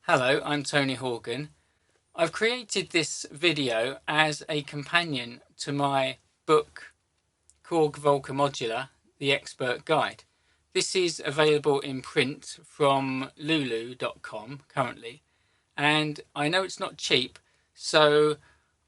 Hello, I'm Tony Horgan. I've created this video as a companion to my book Korg Volca Modular, The Expert Guide. This is available in print from lulu.com currently, and I know it's not cheap, so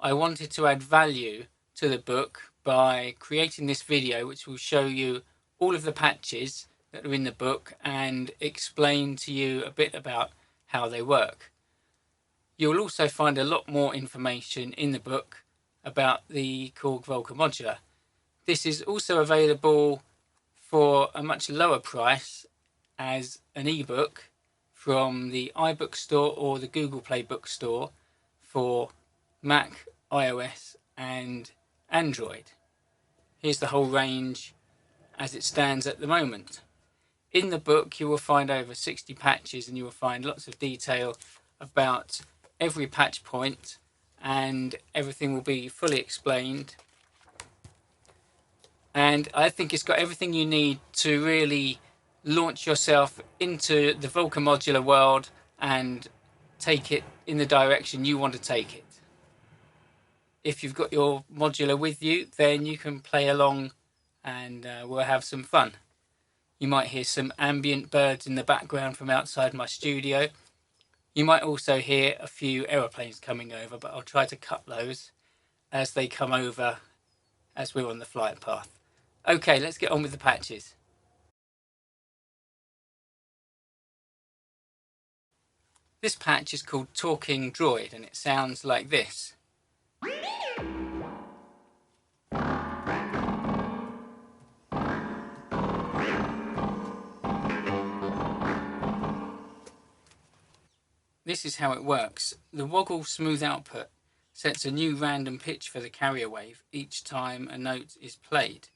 I wanted to add value to the book by creating this video which will show you all of the patches that are in the book and explain to you a bit about how they work. You'll also find a lot more information in the book about the Korg Volca Modular. This is also available for a much lower price as an ebook from the iBook store or the Google Play Bookstore for Mac, iOS and Android. Here's the whole range as it stands at the moment. In the book you will find over 60 patches and you will find lots of detail about every patch point, and everything will be fully explained. And I think it's got everything you need to really launch yourself into the Volca Modular world and take it in the direction you want to take it. If you've got your modular with you, then you can play along and we'll have some fun. You might hear some ambient birds in the background from outside my studio. You might also hear a few aeroplanes coming over, but I'll try to cut those as they come over as we're on the flight path. Okay, let's get on with the patches. This patch is called Talking Droid and it sounds like this. This is how it works. The woggle smooth output sets a new random pitch for the carrier wave each time a note is played.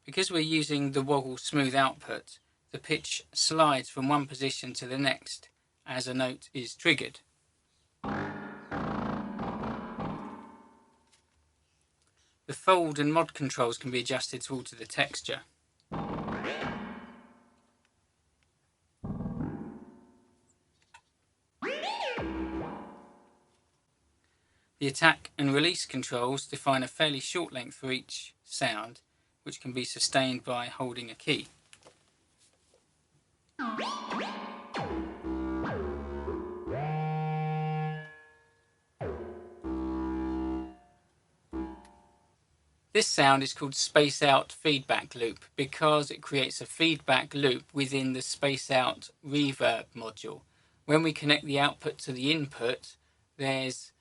Because we're using the woggle smooth output, the pitch slides from one position to the next as a note is triggered. The fold and mod controls can be adjusted to alter the texture. The attack and release controls define a fairly short length for each sound, which can be sustained by holding a key. This sound is called space out feedback loop because it creates a feedback loop within the space out reverb module. When we connect the output to the input, there's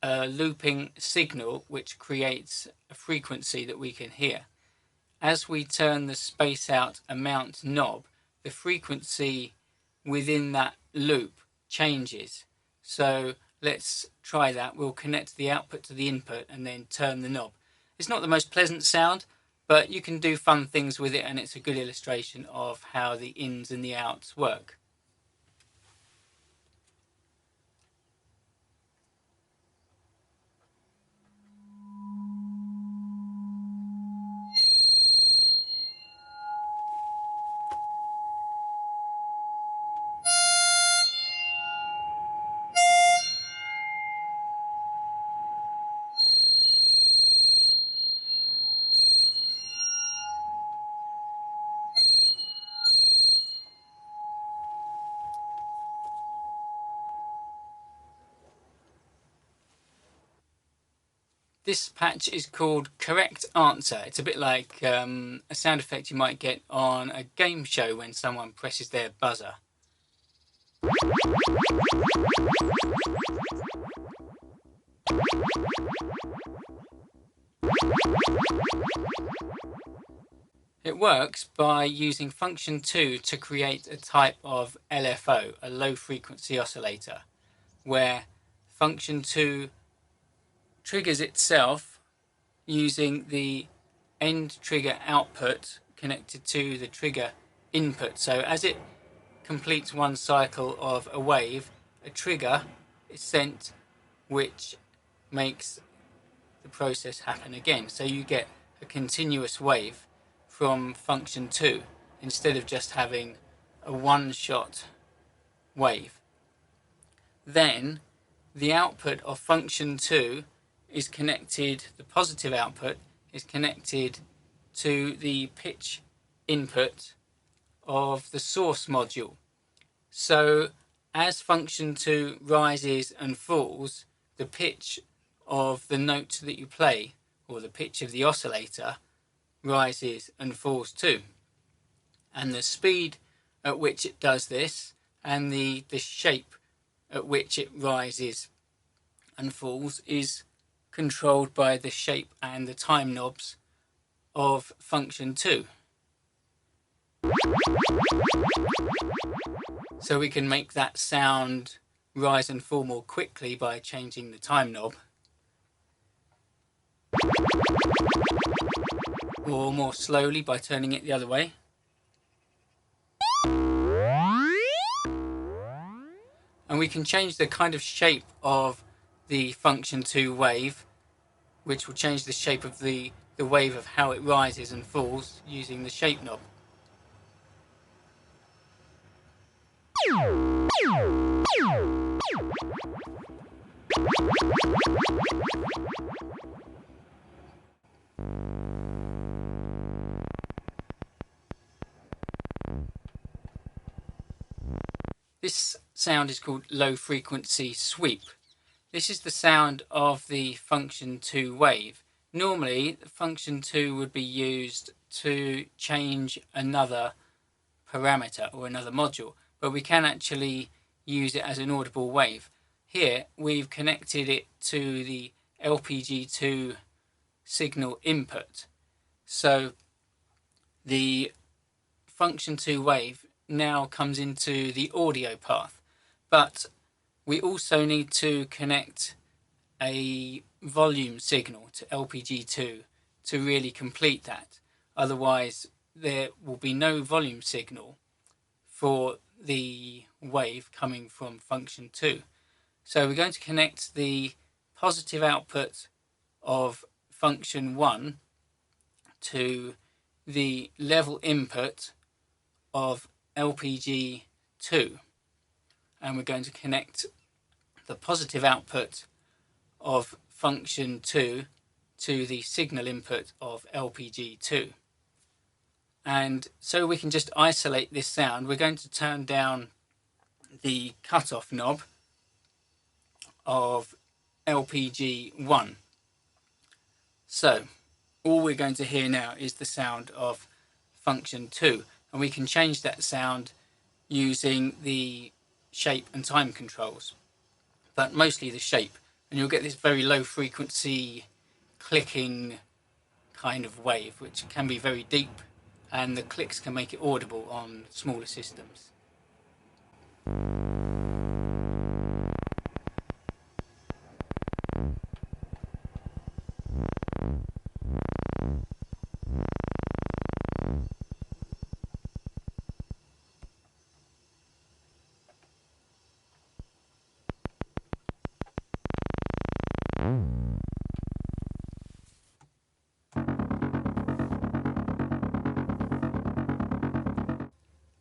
a looping signal which creates a frequency that we can hear. As we turn the space out amount knob, the frequency within that loop changes. So let's try that. We'll connect the output to the input and then turn the knob. It's not the most pleasant sound, but you can do fun things with it and it's a good illustration of how the ins and the outs work. This patch is called Correct Answer. It's a bit like a sound effect you might get on a game show when someone presses their buzzer. It works by using function 2 to create a type of LFO, a low frequency oscillator, where function 2 triggers itself using the end trigger output connected to the trigger input. So as it completes one cycle of a wave, a trigger is sent which makes the process happen again. So you get a continuous wave from function 2 instead of just having a one-shot wave. then the output of function 2 is connected, the positive output is connected to the pitch input of the source module. So as function 2 rises and falls, the pitch of the note that you play, or the pitch of the oscillator, rises and falls too. And the speed at which it does this, and the shape at which it rises and falls, is controlled by the shape and the time knobs of function 2. So we can make that sound rise and fall more quickly by changing the time knob, or more slowly by turning it the other way. And we can change the kind of shape of the function 2 wave, which will change the shape of the wave of how it rises and falls using the shape knob. This sound is called low frequency sweep. This is the sound of the function 2 wave. Normally, function 2 would be used to change another parameter or another module, but we can actually use it as an audible wave. Here we've connected it to the LPG2 signal input. So the function 2 wave now comes into the audio path, but we also need to connect a volume signal to LPG2 to really complete that. Otherwise there will be no volume signal for the wave coming from function 2. So we're going to connect the positive output of function 1 to the level input of LPG2, and we're going to connect the positive output of function 2 to the signal input of LPG2. And so we can just isolate this sound. We're going to turn down the cutoff knob of LPG1. So all we're going to hear now is the sound of function 2, and we can change that sound using the shape and time controls, but mostly the shape, and you'll get this very low frequency clicking kind of wave, which can be very deep, and the clicks can make it audible on smaller systems.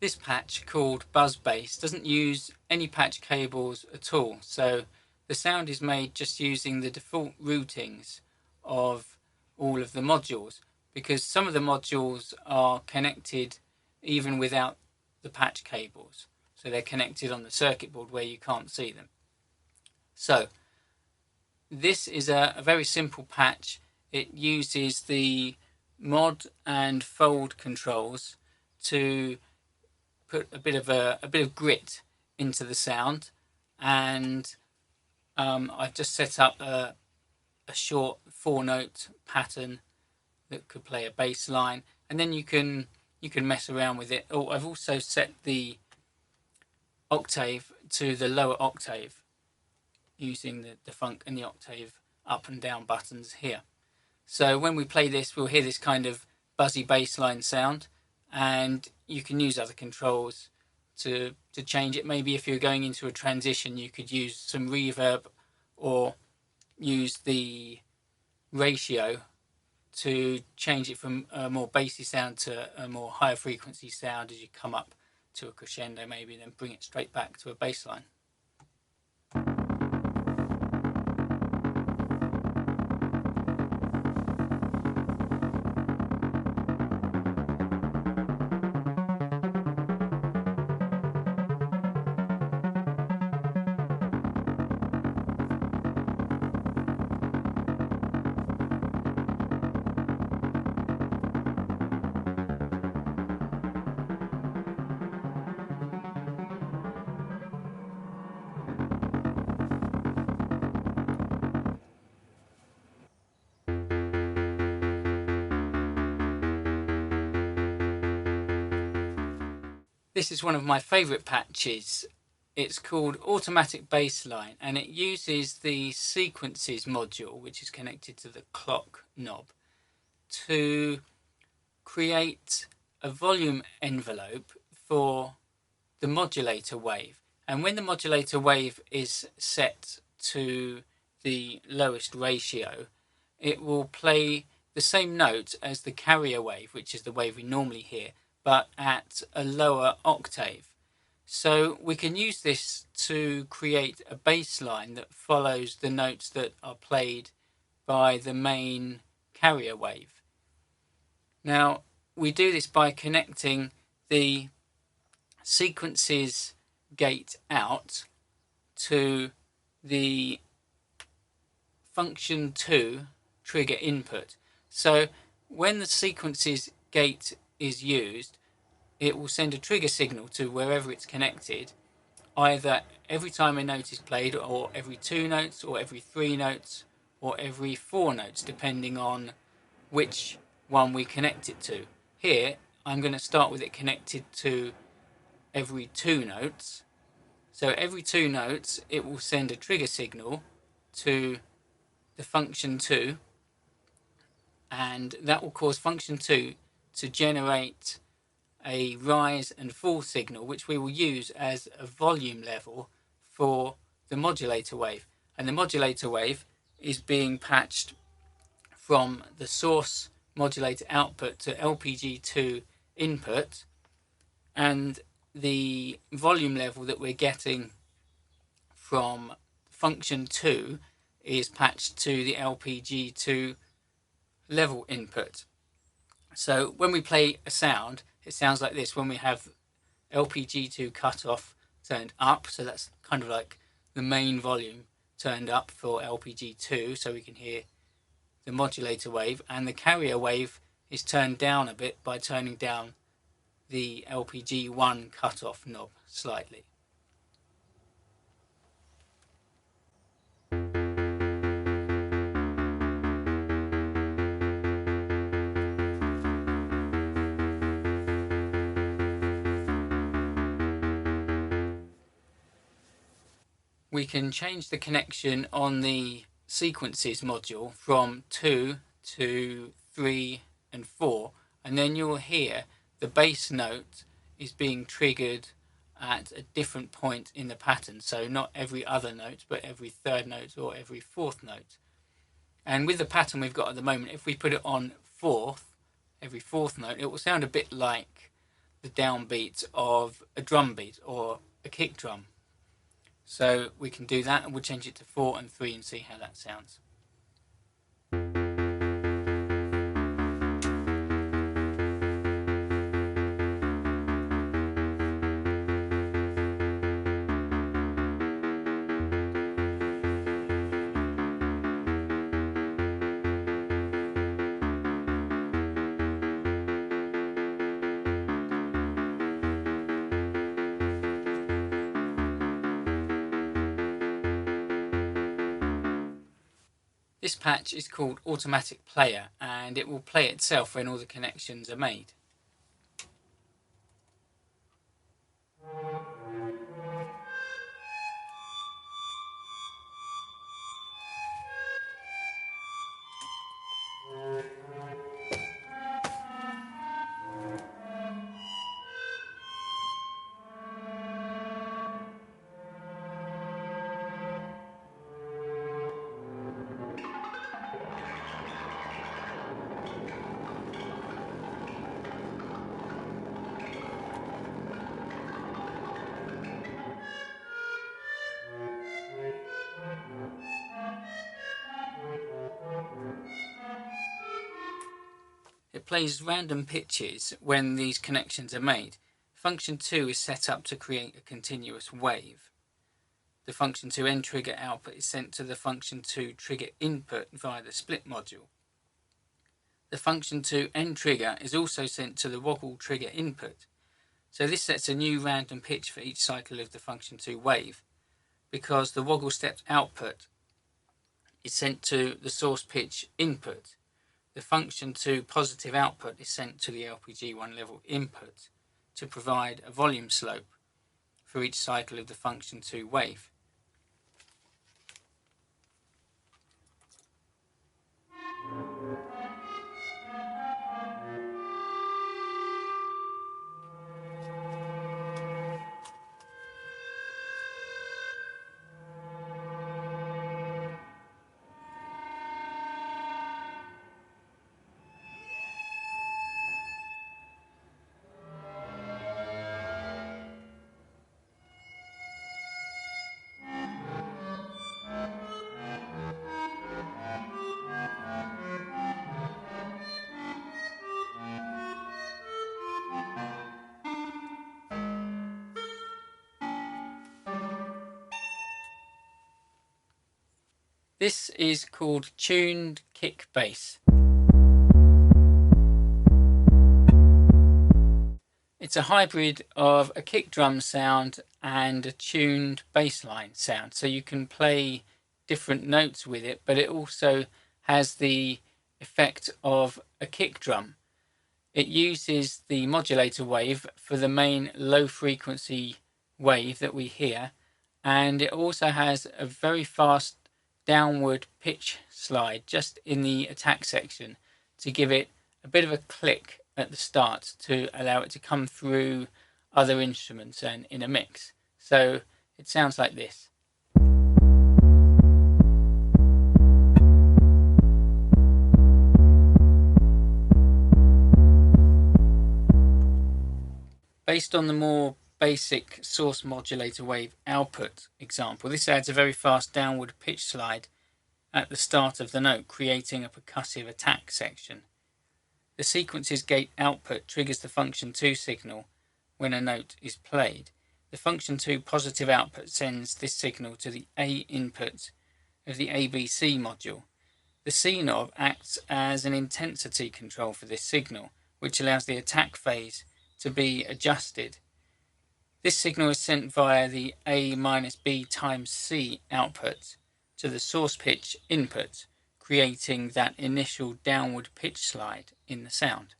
This patch, called Buzz Bass, doesn't use any patch cables at all, so the sound is made just using the default routings of all of the modules, because some of the modules are connected even without the patch cables, so they're connected on the circuit board where you can't see them. So this is a very simple patch. It uses the mod and fold controls to put a bit of grit into the sound, and I've just set up a short 4-note pattern that could play a bass line, and then you can mess around with it. Oh, I've also set the octave to the lower octave using the funk and the octave up and down buttons here. So when we play this, we'll hear this kind of buzzy bass line sound, and you can use other controls to change it. Maybe if you're going into a transition, you could use some reverb or use the ratio to change it from a more bassy sound to a more higher frequency sound as you come up to a crescendo, maybe then bring it straight back to a bass line. This is one of my favourite patches. It's called Automatic Bassline, and it uses the sequences module, which is connected to the clock knob, to create a volume envelope for the modulator wave. And when the modulator wave is set to the lowest ratio, it will play the same note as the carrier wave, which is the wave we normally hear, but at a lower octave. So we can use this to create a bass line that follows the notes that are played by the main carrier wave. Now, we do this by connecting the sequences gate out to the function 2 trigger input. So when the sequences gate is used, it will send a trigger signal to wherever it's connected, either every time a note is played, or every 2 notes, or every 3 notes, or every 4 notes, depending on which one we connect it to. Here, I'm going to start with it connected to every 2 notes. So every 2 notes, it will send a trigger signal to the function 2, and that will cause function 2 to generate a rise and fall signal, which we will use as a volume level for the modulator wave. And the modulator wave is being patched from the source modulator output to LPG2 input, and the volume level that we're getting from function 2 is patched to the LPG2 level input. So when we play a sound, it sounds like this when we have LPG2 cutoff turned up. So that's kind of like the main volume turned up for LPG2, so we can hear the modulator wave, and the carrier wave is turned down a bit by turning down the LPG1 cutoff knob slightly. We can change the connection on the sequences module from 2 to 3 and 4, and then you'll hear the bass note is being triggered at a different point in the pattern. So not every other note, but every 3rd note or every 4th note. And with the pattern we've got at the moment, if we put it on 4th, every 4th note, it will sound a bit like the downbeat of a drum beat or a kick drum. So we can do that, and we'll change it to 4 and 3 and see how that sounds. This patch is called Automatic Player, and it will play itself when all the connections are made. It plays random pitches when these connections are made. Function 2 is set up to create a continuous wave. The function 2 end trigger output is sent to the function 2 trigger input via the split module. The function 2 end trigger is also sent to the woggle trigger input. So this sets a new random pitch for each cycle of the function 2 wave, because the woggle stepped output is sent to the source pitch input. The function 2 positive output is sent to the LPG1 level input to provide a volume slope for each cycle of the function 2 wave. This is called tuned kick bass. It's a hybrid of a kick drum sound and a tuned bass line sound, so you can play different notes with it, but it also has the effect of a kick drum. It uses the modulator wave for the main low frequency wave that we hear, and it also has a very fast downward pitch slide just in the attack section to give it a bit of a click at the start to allow it to come through other instruments and in a mix. So it sounds like this. Based on the more basic source modulator wave output example, this adds a very fast downward pitch slide at the start of the note, creating a percussive attack section. The sequence's gate output triggers the function 2 signal when a note is played. The function 2 positive output sends this signal to the A input of the ABC module. The C knob acts as an intensity control for this signal, which allows the attack phase to be adjusted. This signal is sent via the A minus B times C output to the source pitch input, creating that initial downward pitch slide in the sound.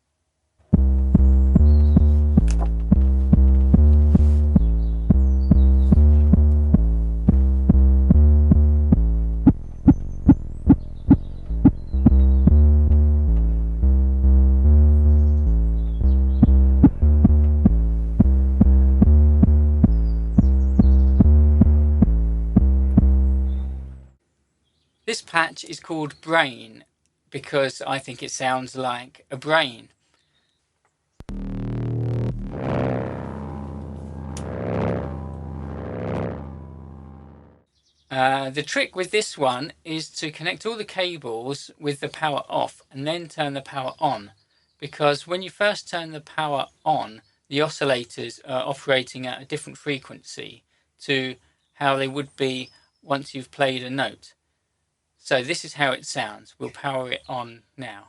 This patch is called Brain because I think it sounds like a brain. The trick with this one is to connect all the cables with the power off and then turn the power on, because when you first turn the power on, the oscillators are operating at a different frequency to how they would be once you've played a note. So this is how it sounds. We'll power it on now.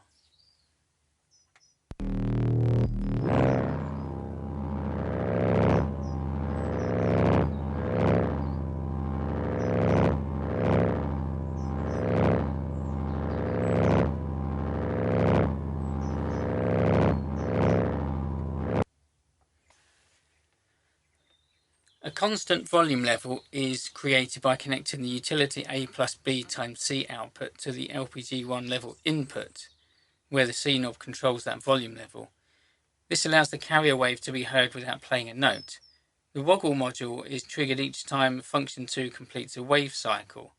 A constant volume level is created by connecting the utility A plus B times C output to the LPG1 level input, where the C knob controls that volume level. This allows the carrier wave to be heard without playing a note. The woggle module is triggered each time function 2 completes a wave cycle.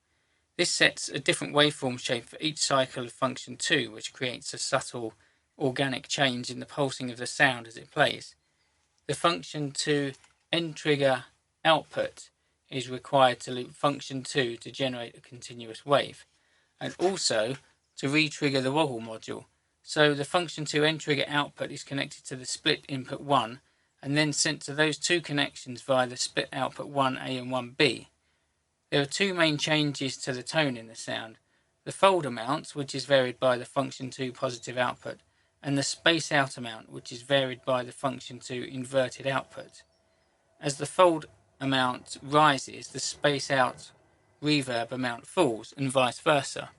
This sets a different waveform shape for each cycle of function 2, which creates a subtle organic change in the pulsing of the sound as it plays. The function 2 end trigger output is required to loop function 2 to generate a continuous wave, and also to re-trigger the woggle module. So the function 2 end trigger output is connected to the split input 1 and then sent to those two connections via the split output 1A and 1B. There are two main changes to the tone in the sound: the fold amount, which is varied by the function 2 positive output, and the space out amount, which is varied by the function 2 inverted output. As the fold amount rises, the space out reverb amount falls, and vice versa.